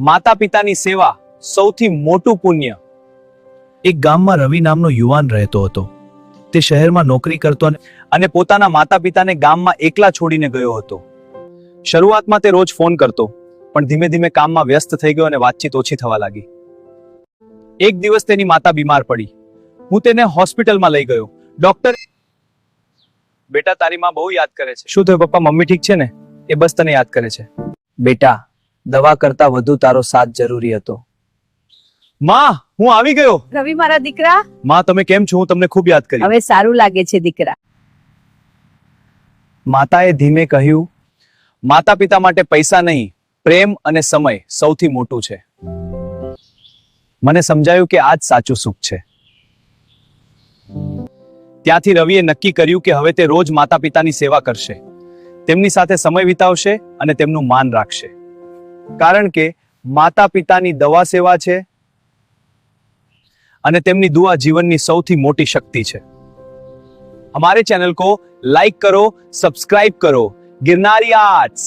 માતા પિતાની સેવા સૌથી મોટું પુણ્ય. એક ગામમાં રવિ નામનો યુવાન રહેતો હતો. તે શહેરમાં નોકરી કરતો અને પોતાના માતા પિતાને ગામમાં એકલા છોડીને ગયો હતો. શરૂઆતમાં તે રોજ ફોન કરતો, પણ ધીમે ધીમે કામમાં વ્યસ્ત થઈ ગયો અને વાતચીત ઓછી થવા લાગી. એક દિવસ તેની માતા બીમાર પડી. હું તેને હોસ્પિટલમાં લઈ ગયો. ડોક્ટર, બેટા તારી માં બહુ યાદ કરે છે. શું થયું પપ્પા, મમ્મી ઠીક છે ને? એ બસ તને યાદ કરે છે. બેટા, દવા કરતા વધુ તારો સાથ જરૂરી હતો. માં, હું આવી ગયો. રવિ મારા દીકરા, માં તમે કેમ છો? હું તમને ખૂબ યાદ કરી. હવે સારું લાગે છે દીકરા. માતાએ ધીમે કહ્યું, માતા પિતા માટે પૈસા નહીં, પ્રેમ અને સમય સૌથી મોટું છે. મને સમજાયું કે આ જ સાચું સુખ છે. ત્યાંથી રવિએ નક્કી કર્યું કે હવે તે રોજ માતા પિતાની સેવા કરશે, તેમની સાથે સમય વિતાવશે અને તેમનું માન રાખશે. કારણ કે માતા પિતાની દવા સેવા છે અને તેમની દુઆ જીવનની સૌથી મોટી શક્તિ છે. हमारे चैनल को लाइक करो, सब्सक्राइब करो. गिरनारी आर्ट्स.